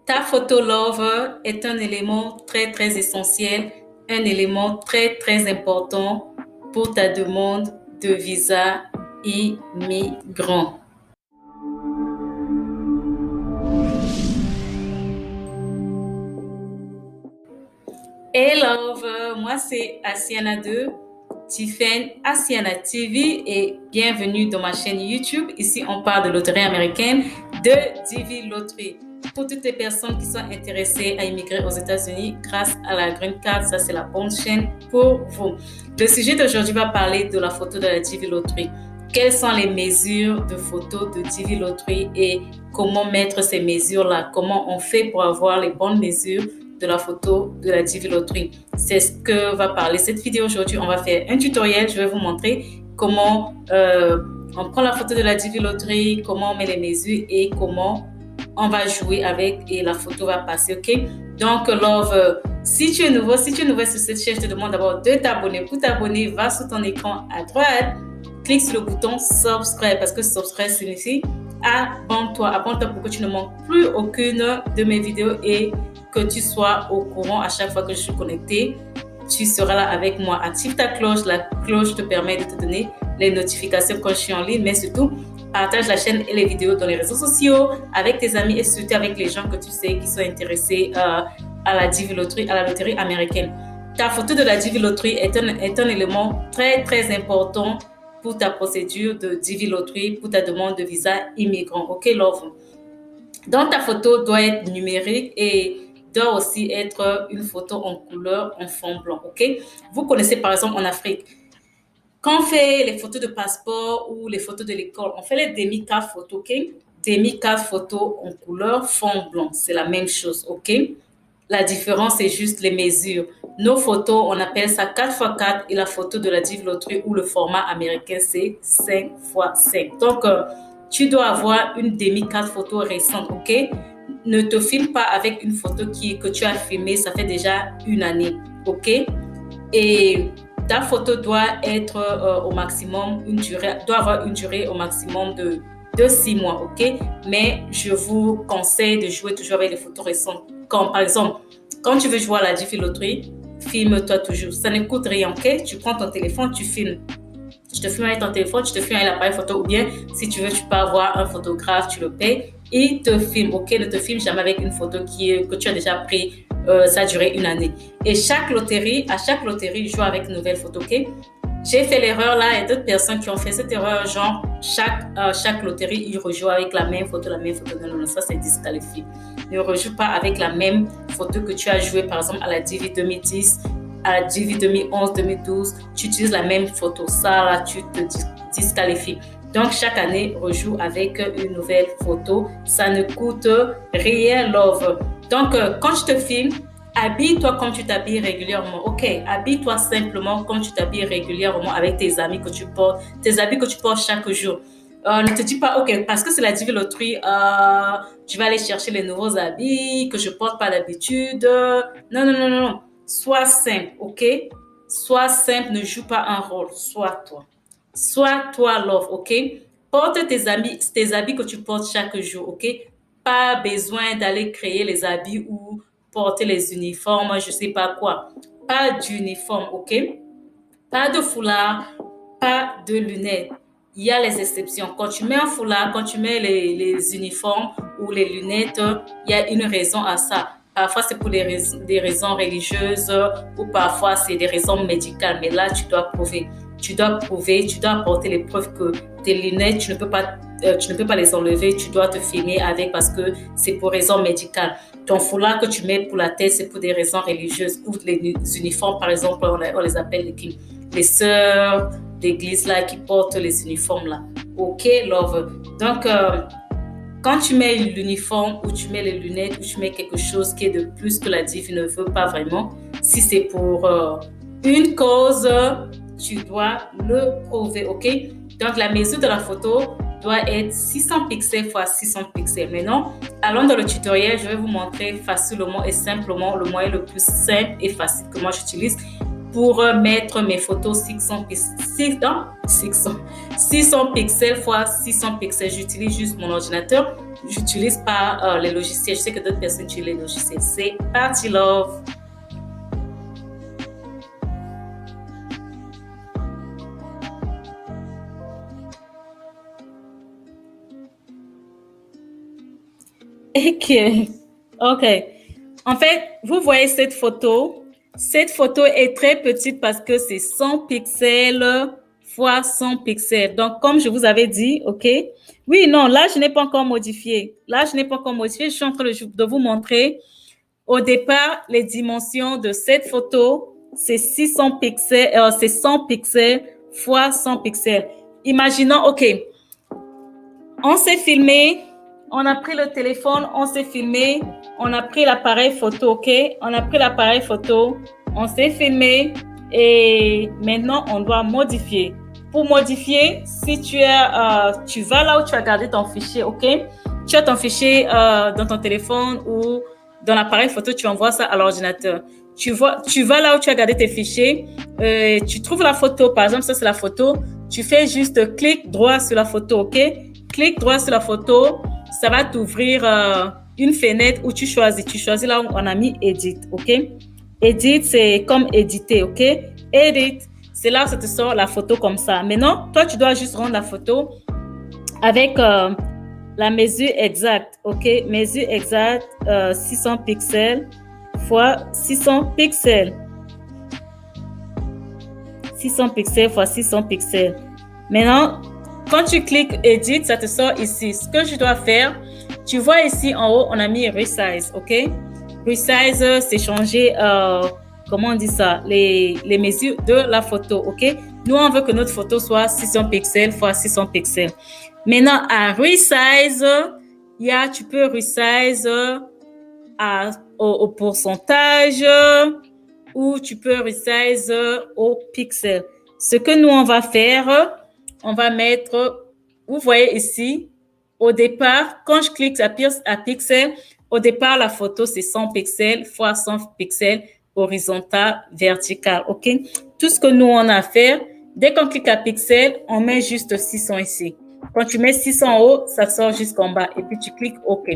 Ta photo Love est un élément très essentiel, un élément très important pour ta demande de visa immigrant. Hey Love, moi c'est Asiana de Tiffen Asiana TV et bienvenue dans ma chaîne YouTube. Ici on parle de loterie américaine, de Divi Lottery. Pour toutes les personnes qui sont intéressées à immigrer aux États-Unis grâce à la Green Card, ça c'est la bonne chaîne pour vous. Le sujet d'aujourd'hui va parler de la photo de la Divi Lottery. Quelles sont les mesures de photo de Divi Lottery et comment mettre ces mesures-là? Comment on fait pour avoir les bonnes mesures de la photo de la Divi Lottery? C'est ce que va parler cette vidéo aujourd'hui. On va faire un tutoriel. Je vais vous montrer comment on prend la photo de la Divi Lottery, comment on met les mesures et comment on va jouer avec et la photo va passer, ok? Donc, Love, si tu es nouveau sur cette chaîne, je te demande d'abord de t'abonner. Pour t'abonner, va sur ton écran à droite, clique sur le bouton subscribe parce que subscribe signifie abonne-toi pour que tu ne manques plus aucune de mes vidéos et que tu sois au courant à chaque fois que je suis connectée. Tu seras là avec moi. Active ta cloche. La cloche te permet de te donner les notifications quand je suis en ligne, mais surtout, partage la chaîne et les vidéos dans les réseaux sociaux avec tes amis et surtout avec les gens que tu sais qui sont intéressés à la Divi Lottery, à la loterie américaine. Ta photo de la Divi Lottery est un élément très important pour ta procédure de Divi Lottery, pour ta demande de visa immigrant. OK, Love? Donc, ta photo doit être numérique et doit aussi être une photo en couleur, en fond blanc. OK? Vous connaissez par exemple en Afrique, quand on fait les photos de passeport ou les photos de l'école, on fait les demi-cartes photos, OK? Demi-cartes photos en couleur fond blanc. C'est la même chose, OK? La différence, c'est juste les mesures. Nos photos, on appelle ça 4x4 et la photo de la Divi Lottery ou le format américain, c'est 5x5. Donc, tu dois avoir une demi-carte photo récente, OK? Ne te filme pas avec une photo que tu as filmée, ça fait déjà une année, OK? Et ta photo doit être au maximum, doit avoir une durée au maximum de 6 mois, OK? Mais je vous conseille de jouer toujours avec les photos récentes. Comme par exemple, quand tu veux jouer à la Divi Lottery, filme-toi toujours. Ça ne coûte rien, OK? Tu prends ton téléphone, tu filmes. Tu te filmes avec ton téléphone, tu te filmes avec l'appareil photo ou bien si tu veux, tu peux avoir un photographe, tu le payes, il te filme, ok? Ne te filme jamais avec une photo que tu as déjà pris, ça a duré une année. Et à chaque loterie, je joue avec une nouvelle photo, ok? J'ai fait l'erreur là, il y a d'autres personnes qui ont fait cette erreur, genre chaque loterie, ils rejouent avec la même photo. Non, ça c'est disqualifié. Ne rejoue pas avec la même photo que tu as joué, par exemple, à la Divi 2010, à la Divi 2011, 2012, tu utilises la même photo. Ça, là, tu te disqualifies. Donc, chaque année, rejoue avec une nouvelle photo. Ça ne coûte rien, Love. Donc, quand tu te filmes, habille-toi comme tu t'habilles régulièrement. OK, habille-toi simplement comme tu t'habilles régulièrement avec tes amis que tu portes, tes habits que tu portes chaque jour. Ne te dis pas, OK, parce que c'est la Divi Lottery, je vais aller chercher les nouveaux habits que je porte pas d'habitude. Non. Sois simple, OK? Sois simple, ne joue pas un rôle. Sois toi. Sois toi, Love, OK? Porte tes habits que tu portes chaque jour, OK? Pas besoin d'aller créer les habits ou porter les uniformes, je sais pas quoi. Pas d'uniforme, OK? Pas de foulard, pas de lunettes. Il y a les exceptions. Quand tu mets un foulard, quand tu mets les uniformes ou les lunettes, il y a une raison à ça. Parfois, c'est pour des raisons religieuses ou parfois, c'est des raisons médicales. Mais là, tu dois prouver. Tu dois apporter les preuves que tes lunettes, tu ne peux pas les enlever. Tu dois te filmer avec parce que c'est pour raison médicale. Ton foulard que tu mets pour la tête, c'est pour des raisons religieuses. Ou les uniformes, par exemple, on les appelle les sœurs d'église là qui portent les uniformes là. OK, Love. Donc, quand tu mets l'uniforme ou tu mets les lunettes ou tu mets quelque chose qui est de plus que la Divi ne veut pas vraiment, si c'est pour une cause, tu dois le prouver, OK? Donc, la mesure de la photo doit être 600 pixels x 600 pixels. Maintenant, allons dans le tutoriel. Je vais vous montrer facilement et simplement le moyen le plus simple et facile que moi j'utilise pour mettre mes photos 600 pixels x 600 pixels. J'utilise juste mon ordinateur j'utilise pas les logiciels. Je sais que d'autres personnes utilisent les logiciels. C'est parti, love. Ok. En fait, vous voyez cette photo. Cette photo est très petite parce que c'est 100 pixels fois 100 pixels. Donc, comme je vous avais dit, ok. Oui, non, là, je n'ai pas encore modifié. Là, je n'ai pas encore modifié. Je suis en train de vous montrer. Au départ, les dimensions de cette photo, c'est 600 pixels, c'est 100 pixels fois 100 pixels. Imaginons, ok, on s'est filmé, on a pris le téléphone, on s'est filmé, on a pris l'appareil photo, ok? On a pris l'appareil photo, on s'est filmé et maintenant on doit modifier. Pour modifier, si tu vas là où tu as gardé ton fichier, ok? Tu as ton fichier dans ton téléphone ou dans l'appareil photo, tu envoies ça à l'ordinateur. Tu vas là où tu as gardé tes fichiers, tu trouves la photo, par exemple, ça c'est la photo, tu fais juste clic droit sur la photo, ok? Clique droit sur la photo, ça va t'ouvrir une fenêtre où tu choisis. Tu choisis là où on a mis Edit, ok? Edit, c'est comme éditer, ok? Edit, c'est là où ça te sort la photo comme ça. Maintenant, toi, tu dois juste rendre la photo avec la mesure exacte, ok? Mesure exacte, 600 pixels fois 600 pixels. 600 pixels fois 600 pixels. Maintenant, quand tu cliques Edit, ça te sort ici. Ce que je dois faire, tu vois ici en haut, on a mis Resize, ok? Resize, c'est changer, comment on dit ça, les mesures de la photo, ok? Nous, on veut que notre photo soit 600 pixels fois 600 pixels. Maintenant, à Resize, tu peux Resize au pourcentage ou tu peux Resize au pixel. Ce que nous, on va faire, on va mettre, vous voyez ici, au départ, quand je clique à pixel, au départ, la photo, c'est 100 pixels fois 100 pixels horizontal, vertical, ok? Tout ce que nous, on a à faire, dès qu'on clique à pixel, on met juste 600 ici. Quand tu mets 600 en haut, ça sort jusqu'en bas et puis tu cliques OK.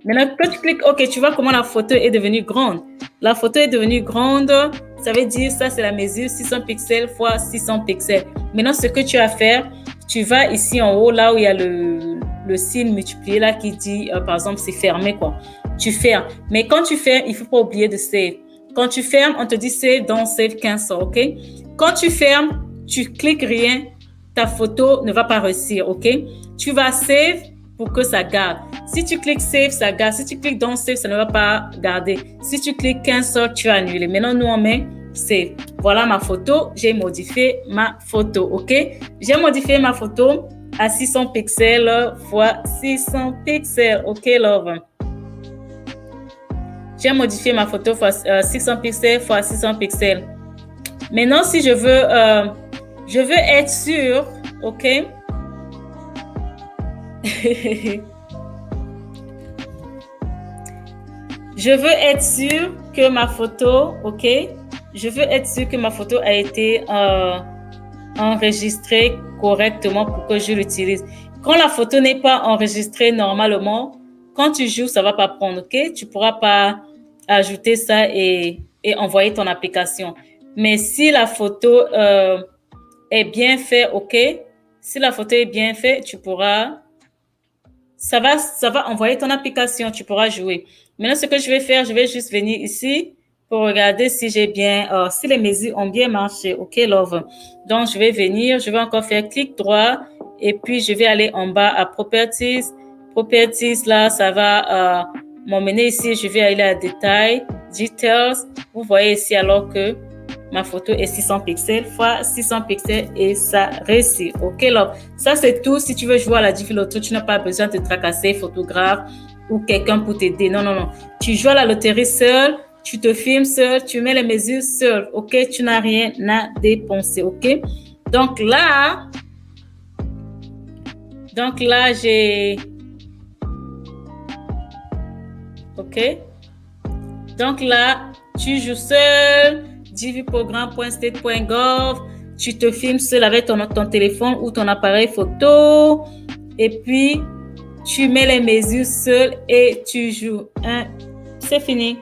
Maintenant, quand tu cliques OK, tu vois comment la photo est devenue grande. La photo est devenue grande, ça veut dire ça, c'est la mesure 600 pixels fois 600 pixels. Maintenant, ce que tu vas faire, tu vas ici en haut, là où il y a le signe multiplié, là qui dit, par exemple, c'est fermé, quoi. Tu fermes. Mais quand tu fermes, il ne faut pas oublier de save. Quand tu fermes, on te dit save, don't save cancel, OK? Quand tu fermes, tu cliques rien, ta photo ne va pas réussir, OK? Tu vas save pour que ça garde. Si tu cliques save, ça garde. Si tu cliques don't save, ça ne va pas garder. Si tu cliques cancel, tu vas annuler. Maintenant, nous, on met save. Voilà ma photo. J'ai modifié ma photo, OK? J'ai modifié ma photo à 600 pixels fois 600 pixels, OK, love? J'ai modifié ma photo fois 600 pixels fois 600 pixels. Maintenant, si je veux être sûr, OK? Je veux être sûr que ma photo, OK? Je veux être sûr que ma photo a été enregistrée correctement pour que je l'utilise. Quand la photo n'est pas enregistrée normalement, quand tu joues, ça ne va pas prendre, OK? Tu ne pourras pas ajouter ça et envoyer ton application. Mais si la photo est bien faite, OK? Si la photo est bien faite, tu pourras... Ça va envoyer ton application, tu pourras jouer. Maintenant, ce que je vais faire, je vais juste venir ici pour regarder si j'ai bien, si les mesures ont bien marché. OK, love. Donc, je vais venir, je vais encore faire clic droit et puis je vais aller en bas à Properties. Properties, là, ça va m'emmener ici. Je vais aller à Détails, Details. Vous voyez ici alors que ma photo est 600 pixels fois 600 pixels et ça réussit. OK, love. Ça, c'est tout. Si tu veux jouer à la difficulté, tu n'as pas besoin de te tracasser, photographe ou quelqu'un pour t'aider. Non, non, non. Tu joues à la loterie seul, tu te filmes seul, tu mets les mesures seul. OK, tu n'as rien à dépenser. OK. Donc là, j'ai... OK. Donc là, tu joues seul. dvprogramme.state.gov, tu te filmes seul avec ton téléphone ou ton appareil photo et puis tu mets les mesures seul et tu joues. C'est fini.